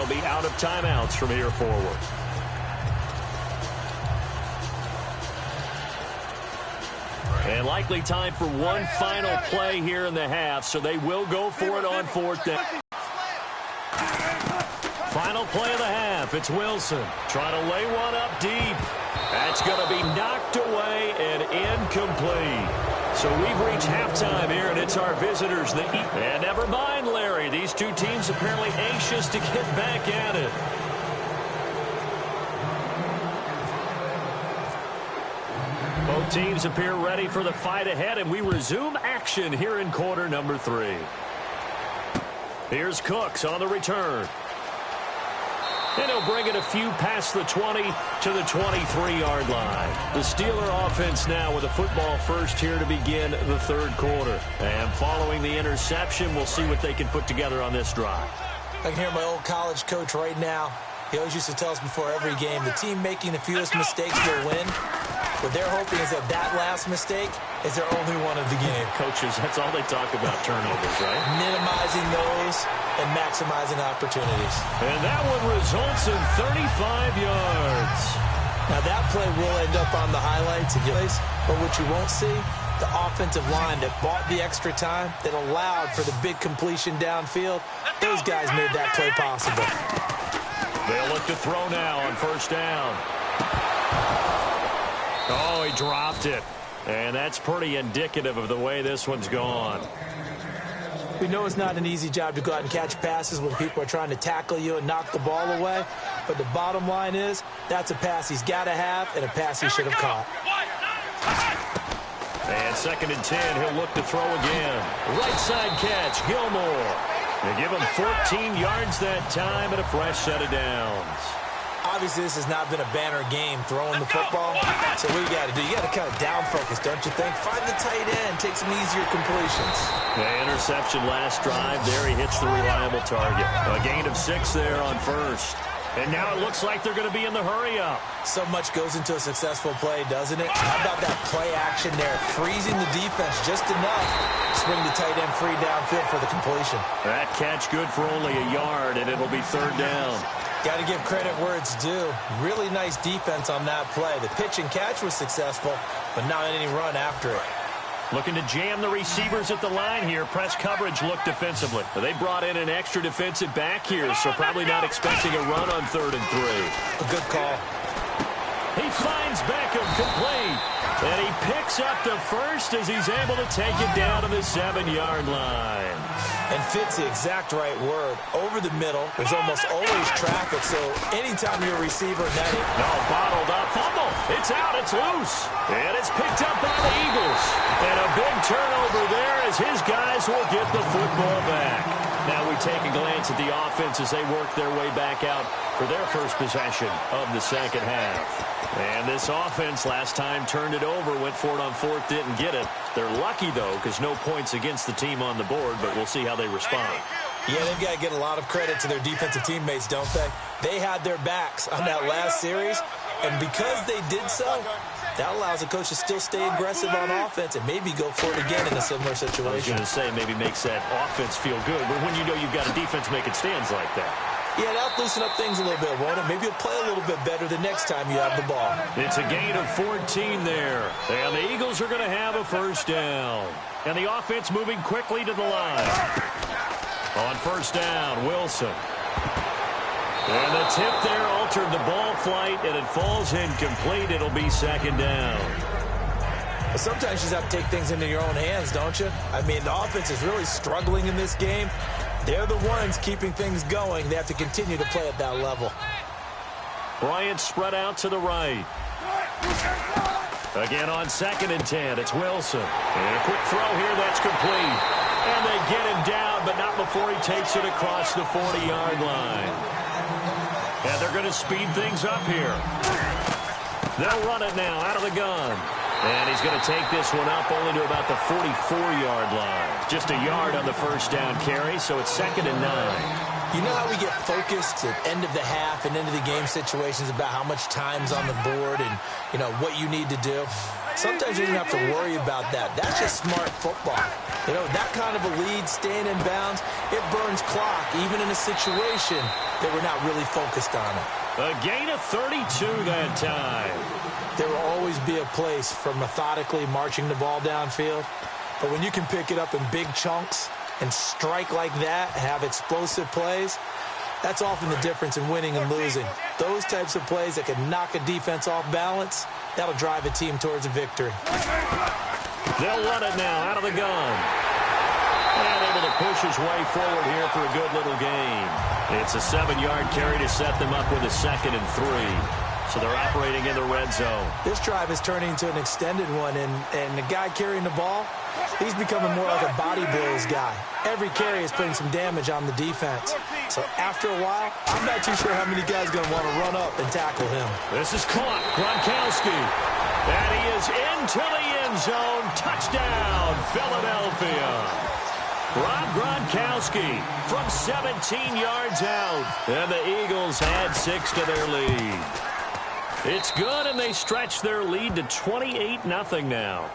be out of timeouts from here forward. And likely time for one final play here in the half, so they will go for it on fourth down. Final play of the half. It's Wilson trying to lay one up deep. That's going to be knocked away and incomplete. So we've reached halftime here, and it's our visitors. And never mind, Larry. These two teams apparently anxious to get back at it. Both teams appear ready for the fight ahead, and we resume action here in quarter number 3. Here's Cooks on the return. And he'll bring it a few past the 20 to the 23-yard line. The Steeler offense now with a football first here to begin the third quarter. And following the interception, we'll see what they can put together on this drive. I can hear my old college coach right now. He always used to tell us before every game, the team making the fewest mistakes will win. What they're hoping is that last mistake is their only one of the game. Coaches, that's all they talk about, turnovers, right? Minimizing those and maximizing opportunities. And that one results in 35 yards. Now, that play will end up on the highlights, but what you won't see, the offensive line that bought the extra time, that allowed for the big completion downfield, those guys made that play possible. They'll look to throw now on first down. Oh, he dropped it. And that's pretty indicative of the way this one's gone. We know it's not an easy job to go out and catch passes when people are trying to tackle you and knock the ball away. But the bottom line is, that's a pass he's got to have and a pass he should have caught. And 2nd and 10, he'll look to throw again. Right side catch, Gilmore. They give him 14 yards that time and a fresh set of downs. Obviously, this has not been a banner game throwing the football. So what you got to do, you got to kind of down focus, don't you think? Find the tight end, take some easier completions. The interception last drive. There he hits the reliable target. A gain of 6 there on first. And now it looks like they're going to be in the hurry-up. So much goes into a successful play, doesn't it? How about that play action there? Freezing the defense just enough to bring the tight end free downfield for the completion. That catch good for only a yard, and it'll be 3rd down. Got to give credit where it's due. Really nice defense on that play. The pitch and catch was successful, but not any run after it. Looking to jam the receivers at the line here. Press coverage look defensively. They brought in an extra defensive back here, so probably not expecting a run on 3rd and 3. A good call. He finds Beckham complete. And he picks up the first as he's able to take it down to the 7-yard line. And fits the exact right word. Over the middle, there's almost always traffic, so anytime you're a receiver, bottled up, fumble. It's out, it's loose. And it's picked up by the Eagles. And a big turnover there as his guys will get the football back. Now we take a glance at the offense as they work their way back out for their first possession of the second half. And this offense last time turned it over, went for it on 4th, didn't get it. They're lucky, though, because no points against the team on the board, but we'll see how they respond. Yeah, they've got to get a lot of credit to their defensive teammates, don't they? They had their backs on that last series, and because they did so, that allows the coach to still stay aggressive on offense and maybe go for it again in a similar situation. I was going to say maybe makes that offense feel good, but when you know you've got a defense making stands like that. Yeah, that'll loosen up things a little bit, won't it? Maybe you'll play a little bit better the next time you have the ball. It's a gain of 14 there. And the Eagles are going to have a first down. And the offense moving quickly to the line. On first down, Wilson. And the tip there altered the ball flight, and it falls incomplete. It'll be 2nd down. Well, sometimes you just have to take things into your own hands, don't you? I mean, the offense is really struggling in this game. They're the ones keeping things going. They have to continue to play at that level. Bryant spread out to the right. Again on 2nd and 10, it's Wilson. And a quick throw here, that's complete. And they get him down, but not before he takes it across the 40-yard line. And they're going to speed things up here. They'll run it now out of the gun. And he's going to take this one up only to about the 44-yard line. Just a yard on the first down carry, so it's 2nd and 9. You know how we get focused at end of the half and into the game situations about how much time's on the board and, you know, what you need to do? Sometimes you don't have to worry about that. That's just smart football. You know, that kind of a lead, staying in bounds, it burns clock, even in a situation that we're not really focused on it. A gain of 32 that time. There will always be a place for methodically marching the ball downfield, but when you can pick it up in big chunks and strike like that, have explosive plays, that's often the difference in winning and losing. Those types of plays that can knock a defense off balance, that'll drive a team towards a victory. They'll run it now out of the gun. And able to push his way forward here for a good little gain. It's a 7-yard carry to set them up with a 2nd and 3. So they're operating in the red zone. This drive is turning into an extended one, and the guy carrying the ball, he's becoming more like a body blows guy. Every carry is putting some damage on the defense. So after a while, I'm not too sure how many guys are going to want to run up and tackle him. This is caught. Gronkowski. And he is into the end zone. Touchdown, Philadelphia. Rob Gronkowski from 17 yards out. And the Eagles add 6 to their lead. It's good, and they stretch their lead to 28-0 now.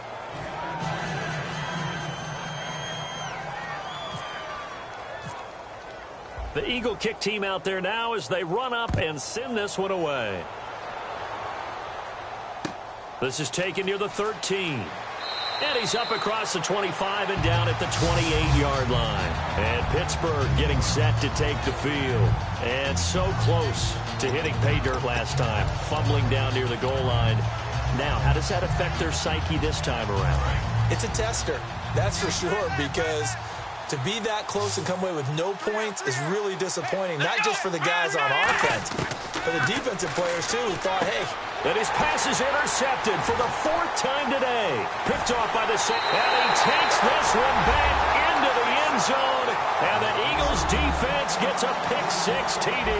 The Eagle kick team out there now as they run up and send this one away. This is taken near the 13. And he's up across the 25 and down at the 28-yard line. And Pittsburgh getting set to take the field. And so close to hitting pay dirt last time, fumbling down near the goal line. Now, how does that affect their psyche this time around? It's a tester, that's for sure, because to be that close and come away with no points is really disappointing, not just for the guys on offense, but the defensive players, too, who thought, hey. And his pass is intercepted for the 4th time today. Picked off by the second. And he takes this one back into the end zone. And the Eagles defense gets a pick-6 TD.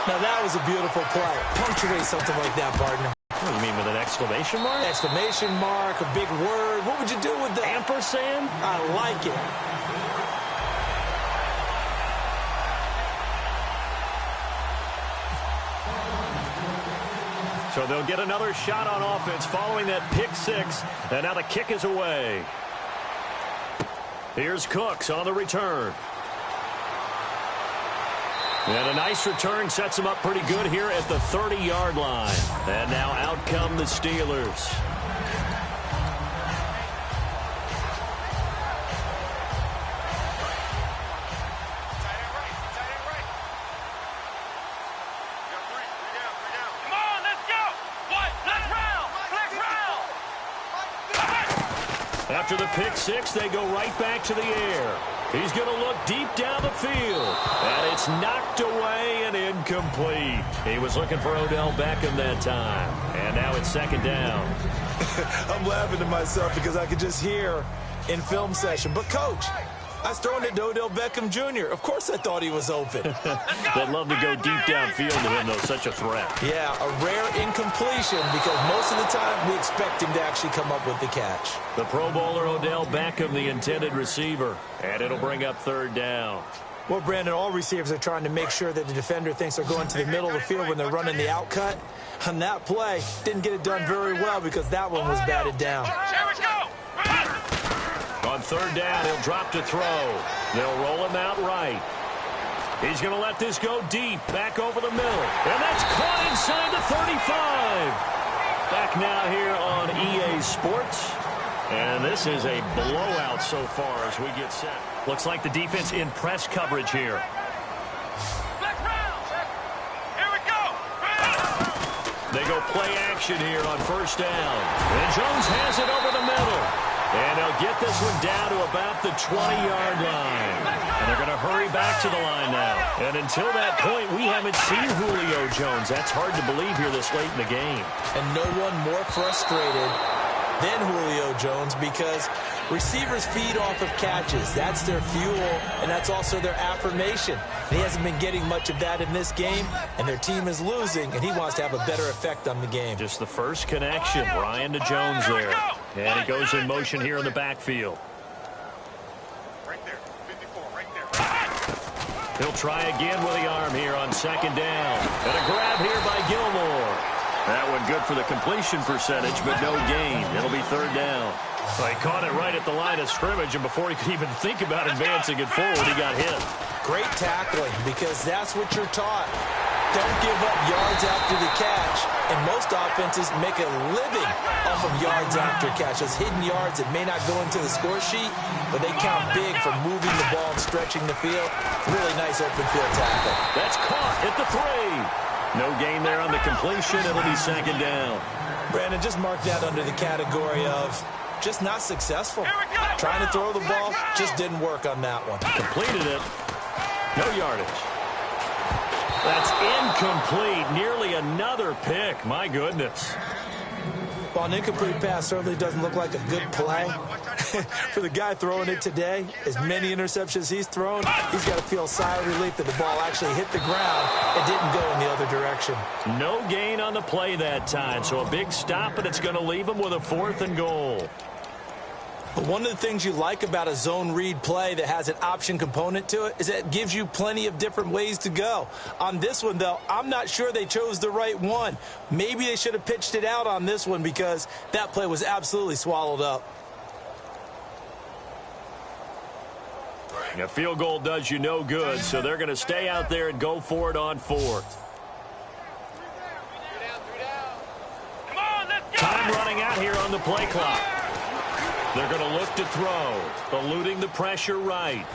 Now, that was a beautiful play. Punctuate something like that, partner. What do you mean, with an exclamation mark? Exclamation mark, a big word. What would you do with that? Ampersand? I like it. So they'll get another shot on offense following that pick-6. And now the kick is away. Here's Cooks on the return. And a nice return sets him up pretty good here at the 30-yard line. And now out come the Steelers. After the pick-6, they go right back to the air. He's going to look deep down the field. And it's knocked away and incomplete. He was looking for Odell Beckham that time. And now it's 2nd down. I'm laughing to myself because I could just hear in film session. But, Coach, I was throwing it to Odell Beckham Jr. Of course I thought he was open. They'd love to go deep downfield to him, though, such a threat. Yeah, a rare incompletion because most of the time we expect him to actually come up with the catch. The Pro Bowler Odell Beckham, the intended receiver. And it'll bring up 3rd down. Well, Brandon, all receivers are trying to make sure that the defender thinks they're going to the middle of the field when they're running the out cut. On that play, didn't get it done very well because that one was batted down. On 3rd down, he'll drop to throw. They'll roll him out right. He's going to let this go deep, back over the middle. And that's caught inside the 35. Back now here on EA Sports. And this is a blowout so far as we get set. Looks like the defense in press coverage here. They go play action here on 1st down. And Jones has it over the middle. And they'll get this one down to about the 20-yard line. And they're going to hurry back to the line now. And until that point, we haven't seen Julio Jones. That's hard to believe here this late in the game. And no one more frustrated than Julio Jones because receivers feed off of catches. That's their fuel, and that's also their affirmation. And he hasn't been getting much of that in this game, and their team is losing, and he wants to have a better effect on the game. Just the first connection, Ryan to Jones there. And he goes in motion here in the backfield. Right there, 54, right there. He'll try again with the arm here on second down. And a grab here by Gilmore. That one good for the completion percentage, but no gain. It'll be third down. Well, he caught it right at the line of scrimmage, and before he could even think about advancing it forward, he got hit. Great tackling, because that's what you're taught. Don't give up yards after the catch, and most offenses make a living off of yards after catch. Those hidden yards that may not go into the score sheet, but they count big for moving the ball and stretching the field. Really nice open field tackle. That's caught at the 3. No gain there on the completion. It'll be second down. Brandon, just mark that under the category of just not successful. Trying to throw the ball, just didn't work on that one. Completed it. No yardage. That's incomplete. Nearly another pick. My goodness. Well, an incomplete pass certainly doesn't look like a good play. For the guy throwing it today, as many interceptions he's thrown, he's got to feel a sigh of relief that the ball actually hit the ground and didn't go in the other direction. No gain on the play that time, so a big stop, and it's going to leave him with a 4th and goal. But one of the things you like about a zone read play that has an option component to it is that it gives you plenty of different ways to go. On this one, though, I'm not sure they chose the right one. Maybe they should have pitched it out on this one because that play was absolutely swallowed up. A field goal does you no good, so they're going to stay out there and go for it on 4th. Time running out here on the play clock. They're going to look to throw, eluding the pressure right.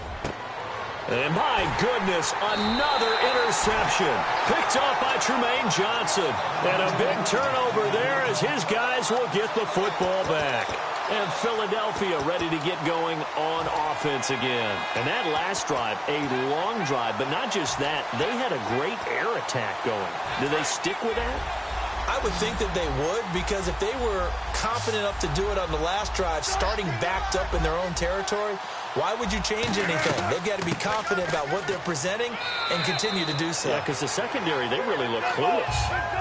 And my goodness, another interception. Picked off by Tremaine Johnson. And a big turnover there as his guys will get the football back. And Philadelphia ready to get going on offense again. And that last drive, a long drive, but not just that. They had a great air attack going. Do they stick with that? I would think that they would, because if they were confident enough to do it on the last drive, starting backed up in their own territory, why would you change anything? They've got to be confident about what they're presenting and continue to do so. Yeah, because the secondary, they really look clueless.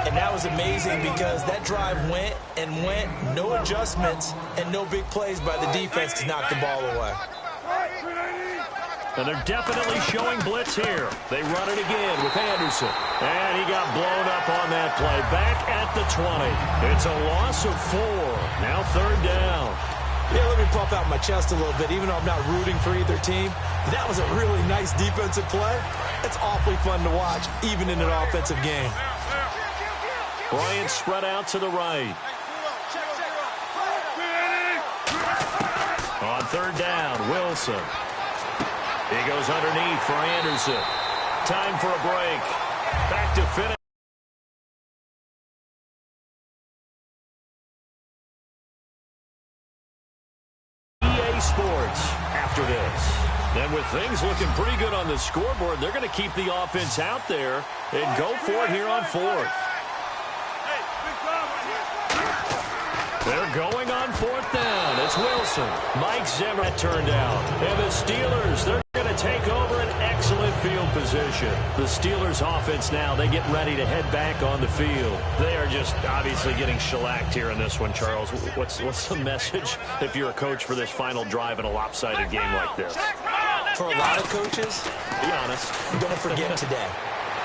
And that was amazing because that drive went and went, no adjustments, and no big plays by the defense to knock the ball away. And they're definitely showing blitz here. They run it again with Anderson. And he got blown up on that play. Back at the 20. It's a loss of 4. Now third down. Yeah, let me puff out my chest a little bit, even though I'm not rooting for either team. That was a really nice defensive play. It's awfully fun to watch, even in an offensive game. Bryant spread out to the right. On third down, Wilson. He goes underneath for Anderson. Time for a break. Back to finish. EA Sports after this. Then with things looking pretty good on the scoreboard, they're going to keep the offense out there and go for it here on 4th. They're going on 4th down. It's Wilson. Mike Zimmer turned out. And the Steelers, they're going to take over an excellent field position. The Steelers offense now, they get ready to head back on the field. They are just obviously getting shellacked here in this one, Charles. What's the message if you're a coach for this final drive in a lopsided game like this? For a lot of coaches, be honest, don't forget today.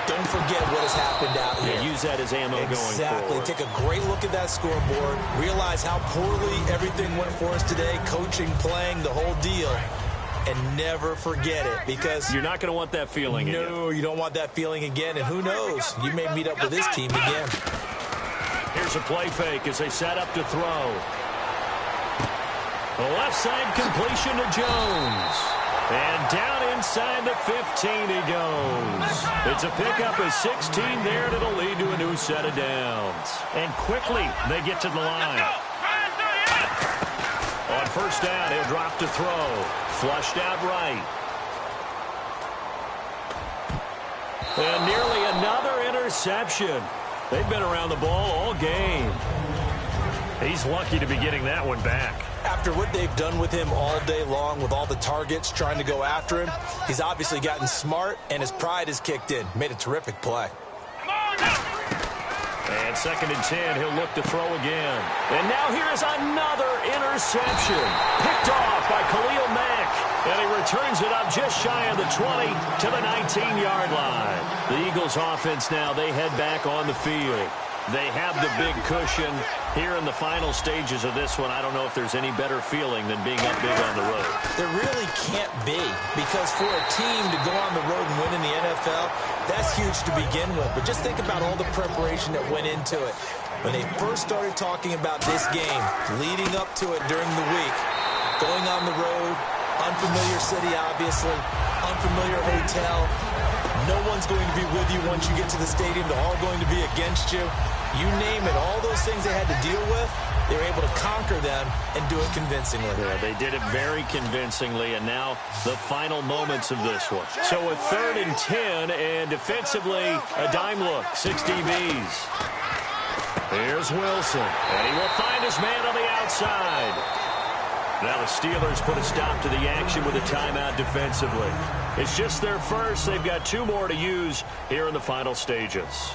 Don't forget what has happened out here. Yeah, use that as ammo going forward. Exactly. Take a great look at that scoreboard. Realize how poorly everything went for us today. Coaching, playing, the whole deal. And never forget it, because you're not going to want that feeling again. No, you don't want that feeling again. And who knows? You may meet up with this team again. Here's a play fake as they set up to throw. The left side completion to Jones. And down inside the 15 he goes. It's a pickup of 16 there, and it'll lead to a new set of downs. And quickly, they get to the line. On first down, he'll drop to throw. Flushed out right. And nearly another interception. They've been around the ball all game. He's lucky to be getting that one back. After what they've done with him all day long, with all the targets trying to go after him, he's obviously gotten smart, and his pride has kicked in. Made a terrific play. And 2nd and 10, he'll look to throw again. And now here's another interception. Picked off by Khalil Mack. And he returns it up just shy of the 20 to the 19-yard line. The Eagles offense now, they head back on the field. They have the big cushion here in the final stages of this one. I don't know if there's any better feeling than being up big on the road. There really can't be, because for a team to go on the road and win in the NFL, that's huge to begin with. But just think about all the preparation that went into it. When they first started talking about this game, leading up to it during the week, going on the road, unfamiliar city, obviously, unfamiliar hotel. No one's going to be with you once you get to the stadium. They're all going to be against you. You name it, all those things they had to deal with, they were able to conquer them and do it convincingly. Yeah, they did it very convincingly, and now the final moments of this one. So a 3rd and 10, and defensively, a dime look, 6 DBs. Here's Wilson, and he will find his man on the outside. Now the Steelers put a stop to the action with a timeout defensively. It's just their first. They've got 2 more to use here in the final stages.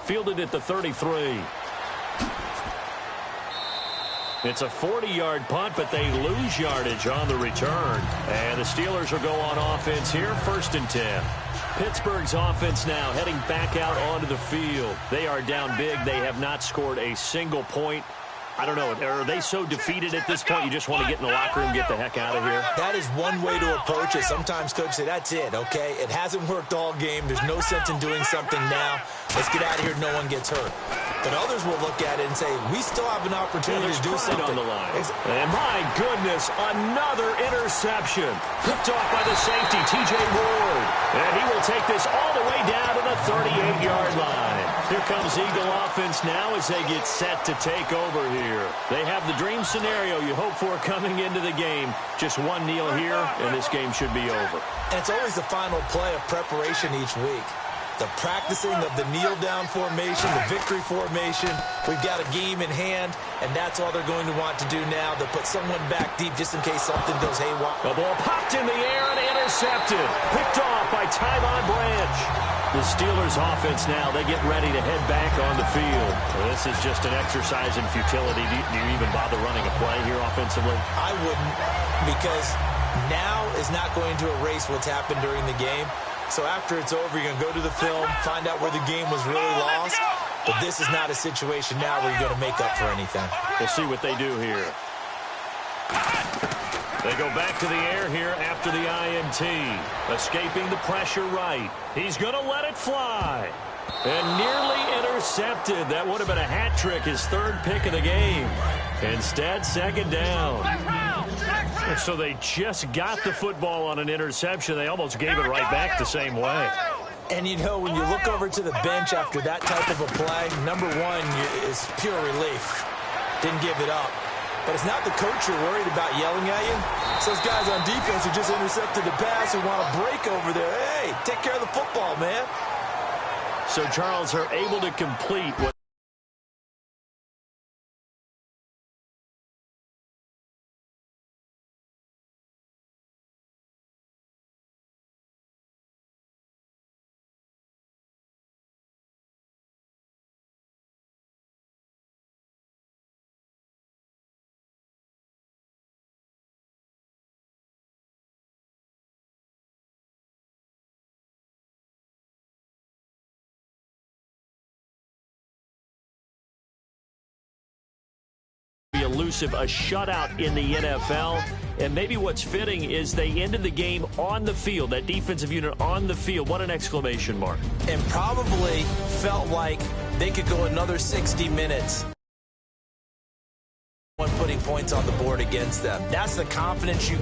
Fielded at the 33. It's a 40-yard punt, but they lose yardage on the return. And the Steelers will go on offense here, 1st and 10. Pittsburgh's offense now heading back out onto the field. They are down big. They have not scored a single point. I don't know. Are they so defeated at this point you just want to get in the locker room and get the heck out of here? That is one way to approach it. Sometimes coaches say, that's it, okay? It hasn't worked all game. There's no sense in doing something now. Let's get out of here. No one gets hurt. But others will look at it and say, we still have an opportunity to do something. On the line. And my goodness, another interception. Picked off by the safety, T.J. Ward. And he will take this all the way down to the 38-yard line. Here comes Eagle offense now as they get set to take over here. They have the dream scenario you hope for coming into the game. Just one kneel here, and this game should be over. And it's always the final play of preparation each week. The practicing of the kneel-down formation, the victory formation. We've got a game in hand, and that's all they're going to want to do now. They'll put someone back deep just in case something goes haywire. The ball popped in the air and intercepted. Picked off by Tyvon Branch. The Steelers offense now, they get ready to head back on the field. Well, this is just an exercise in futility. Do you even bother running a play here offensively? I wouldn't, because now is not going to erase what's happened during the game. So after it's over, you're going to go to the film, find out where the game was really lost. But this is not a situation now where you're going to make up for anything. We'll see what they do here. They go back to the air here after the INT. Escaping the pressure right. He's going to let it fly. And nearly intercepted. That would have been a hat trick, his 3rd pick of the game. Instead, 2nd down. So they just got the football on an interception. They almost gave it right back the same way. And, you know, when you look over to the bench after that type of a play, number one is pure relief. Didn't give it up. But it's not the coach you're worried about yelling at you. It's those guys on defense who just intercepted the pass who want to break over there. Hey, take care of the football, man. So Charles are able to complete what elusive, a shutout in the NFL. And maybe what's fitting is they ended the game on the field, that defensive unit on the field. What an exclamation mark. And probably felt like they could go another 60 minutes. Putting points on the board against them. That's the confidence you